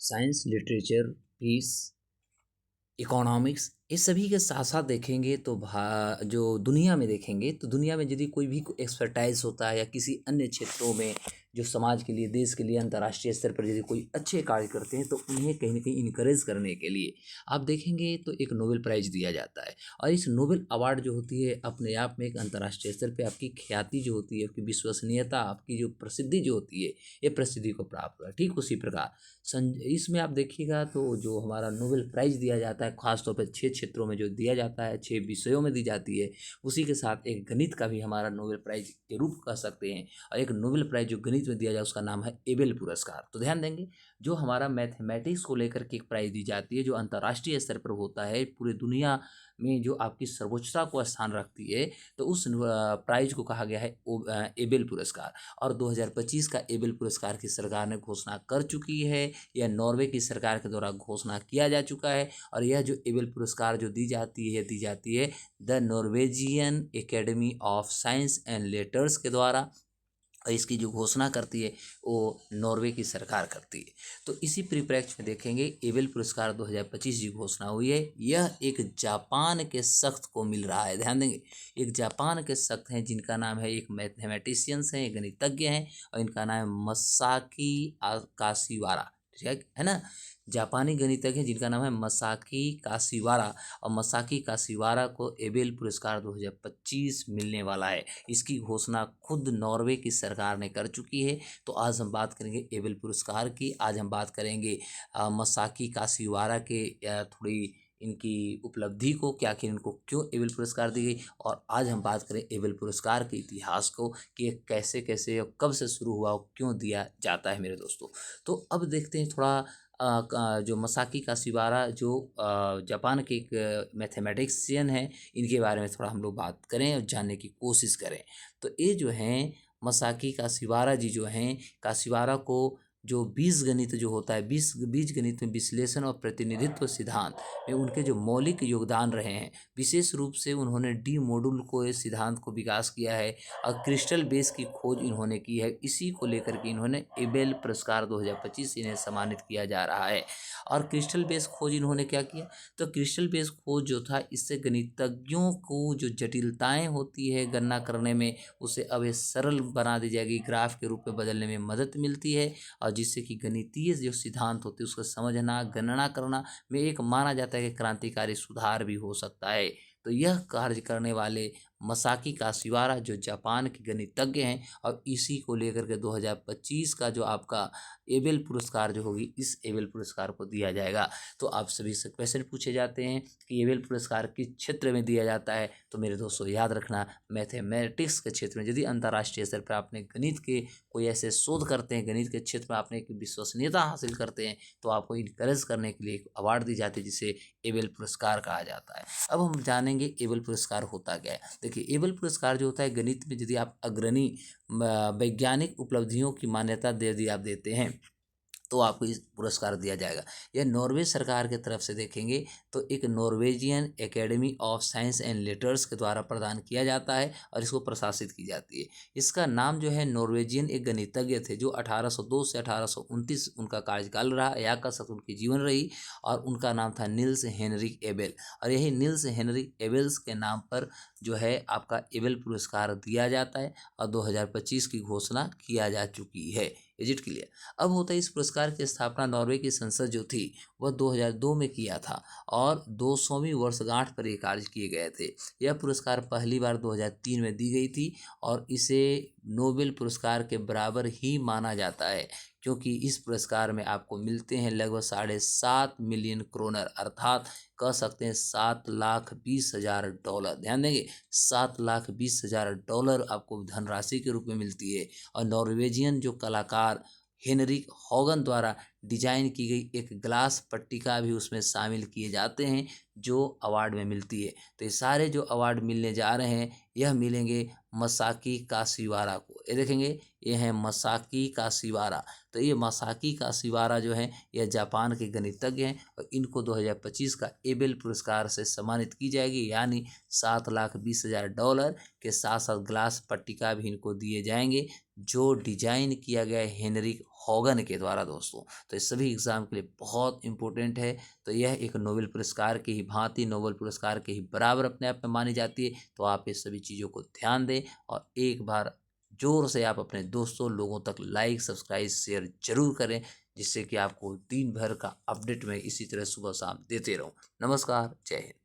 Science, literature, piece, economics, इस सभी के साथ साथ देखेंगे तो जो दुनिया में देखेंगे तो दुनिया में यदि कोई भी एक्सपर्टाइज होता है या किसी अन्य क्षेत्रों में जो समाज के लिए, देश के लिए, अंतर्राष्ट्रीय स्तर पर यदि कोई अच्छे कार्य करते हैं तो उन्हें कहीं ना कहीं इनकरेज करने के लिए आप देखेंगे तो एक नोबेल प्राइज दिया जाता है। और इस नोबेल अवार्ड जो होती है अपने आप में एक अंतर्राष्ट्रीय स्तर पर आपकी ख्याति जो होती है, आपकी विश्वसनीयता, आपकी जो प्रसिद्धि जो होती है, ये प्रसिद्धि को प्राप्त हुआ। ठीक उसी प्रकार इसमें आप देखिएगा तो जो हमारा नोबेल प्राइज़ दिया जाता है खासतौर पर 6 क्षेत्रों में जो दिया जाता है, 6 विषयों में दी जाती है, उसी के साथ एक गणित का भी हमारा नोबेल प्राइज़ के रूप कह सकते हैं। और एक नोबेल प्राइज़ जो गणित में दिया जाए उसका नाम है एबेल पुरस्कार। तो ध्यान देंगे जो हमारा मैथमेटिक्स को लेकर के एक प्राइज़ दी जाती है जो अंतर्राष्ट्रीय स्तर पर होता है, पूरी दुनिया में जो आपकी सर्वोच्चता को स्थान रखती है, तो उस प्राइज़ को कहा गया है एबेल पुरस्कार। और 2025 का एबेल पुरस्कार की सरकार ने घोषणा कर चुकी है। यह नॉर्वे की सरकार के द्वारा घोषणा किया जा चुका है। और यह जो एबेल पुरस्कार जो दी जाती है the Norwegian academy of science and letters के द्वारा। और इसकी जो घोषणा करती है वो नॉर्वे की सरकार करती है। तो इसी परिप्रेक्ष्य में देखेंगे एबेल पुरस्कार 2025 की घोषणा हुई है। यह एक जापान के शख्स को मिल रहा है। ध्यान देंगे एक जापान के शख्स हैं जिनका नाम है, एक मैथमेटिशियंस हैं, एक गणितज्ञ हैं और इनका नाम है मसाकी काशिवारा। ठीक है ना। जापानी गणितज्ञ हैं जिनका नाम है मसाकी काशिवारा। और मसाकी काशिवारा को एबेल पुरस्कार 2025 मिलने वाला है। इसकी घोषणा खुद नॉर्वे की सरकार ने कर चुकी है। तो आज हम बात करेंगे एबेल पुरस्कार की। आज हम बात करेंगे मसाकी काशिवारा के थोड़ी इनकी उपलब्धि को, क्या कि इनको क्यों एबेल पुरस्कार दी गई। और आज हम बात करें एबेल पुरस्कार के इतिहास को कि ये कैसे कैसे और कब से शुरू हुआ और क्यों दिया जाता है मेरे दोस्तों। तो अब देखते हैं थोड़ा जो मसाकी काशिवारा जो जापान के एक मैथमेटिशियन हैं, इनके बारे में थोड़ा हम लोग बात करें और जानने की कोशिश करें। तो ये जो हैं मसाकी काशिवारा जी जो हैं, काशिवारा को जो बीजगणित जो होता है, बीजगणित में विश्लेषण और प्रतिनिधित्व सिद्धांत में उनके जो मौलिक योगदान रहे हैं, विशेष रूप से उन्होंने डी मॉड्यूल को इस सिद्धांत को विकास किया है और क्रिस्टल बेस की खोज इन्होंने की है। इसी को लेकर के इन्होंने एबेल पुरस्कार 2025 इन्हें सम्मानित किया जा रहा है। और क्रिस्टल बेस खोज इन्होंने क्या किया, तो क्रिस्टल बेस खोज जो था इससे गणितज्ञों को जो जटिलताएं होती है गणना करने में, उसे अब ये सरल बना दी जाएगी, ग्राफ के रूप में बदलने में मदद मिलती है। और जिससे कि गणितीय जो सिद्धांत होते हैं उसको समझना, गणना करना में एक माना जाता है कि क्रांतिकारी सुधार भी हो सकता है। तो यह कार्य करने वाले मसाकी काशिवारा जो जापान के गणितज्ञ हैं, और इसी को लेकर के 2025 का जो आपका एबेल पुरस्कार जो होगी, इस एबेल पुरस्कार को दिया जाएगा। तो आप सभी से क्वेश्चन पूछे जाते हैं कि एबेल पुरस्कार किस क्षेत्र में दिया जाता है। तो मेरे दोस्तों याद रखना, मैथमेटिक्स के क्षेत्र में। यदि अंतर्राष्ट्रीय स्तर पर आपने गणित के कोई ऐसे शोध करते हैं, गणित के क्षेत्र में आपने एक विश्वसनीयता हासिल करते हैं, तो आपको इनकरेज करने के लिए एक अवार्ड दी जाती है जिसे एबेल पुरस्कार कहा जाता है। अब हम जानेंगे एबेल पुरस्कार होता क्या है। देखिए एबेल पुरस्कार जो होता है, गणित में यदि आप अग्रणी वैज्ञानिक उपलब्धियों की मान्यता दे दी आप देते हैं तो आपको इस पुरस्कार दिया जाएगा। यह नॉर्वे सरकार की तरफ से देखेंगे तो एक Norwegian academy of science and letters के द्वारा प्रदान किया जाता है और इसको प्रशासित की जाती है। इसका नाम जो है, नॉर्वेजियन एक गणितज्ञ थे जो 1802 से 1829 उनका कार्यकाल रहा, या का सकता उनकी जीवन रही, और उनका नाम था निल्स हेनरिक एबेल। और यही निल्स हेनरिक एबेल्स के नाम पर जो है आपका एबेल पुरस्कार दिया जाता है और 2025 की घोषणा किया जा चुकी है। Is it clear. अब होता है इस पुरस्कार की स्थापना नॉर्वे की संसद जो थी वह 2002 में किया था और 200वीं वर्षगांठ पर ये कार्य किए गए थे। यह पुरस्कार पहली बार 2003 में दी गई थी और इसे नोबेल पुरस्कार के बराबर ही माना जाता है, क्योंकि इस पुरस्कार में आपको मिलते हैं लगभग 7.5 मिलियन क्रोनर, अर्थात कह सकते हैं $7,20,000। ध्यान देंगे $7,20,000 आपको धनराशि के रूप में मिलती है। और नॉर्वेजियन जो कलाकार हेनरिक हॉगन द्वारा डिजाइन की गई एक ग्लास पट्टिका भी उसमें शामिल किए जाते हैं जो अवार्ड में मिलती है। तो ये सारे जो अवार्ड मिलने जा रहे हैं यह मिलेंगे मसाकी काशिवारा को। ये देखेंगे ये है मसाकी काशिवारा। तो ये मसाकी काशिवारा जो है यह जापान के गणितज्ञ हैं और इनको 2025 का एबेल पुरस्कार से सम्मानित की जाएगी, यानी $7,20,000 के साथ साथ ग्लास पट्टिका भी इनको दिए जाएंगे जो डिजाइन किया गया है हेनरिक हॉगन के द्वारा दोस्तों। तो ये सभी एग्जाम के लिए बहुत इंपॉर्टेंट है। तो यह एक नोबेल पुरस्कार की ही भांति, नोबेल पुरस्कार के ही बराबर अपने आप में मानी जाती है। तो आप ये सभी चीज़ों को ध्यान दें और एक बार जोर से आप अपने दोस्तों लोगों तक लाइक, सब्सक्राइब, शेयर जरूर करें, जिससे कि आपको दिन भर का अपडेट मैं इसी तरह सुबह शाम देते रहूं। नमस्कार, जय हिंद।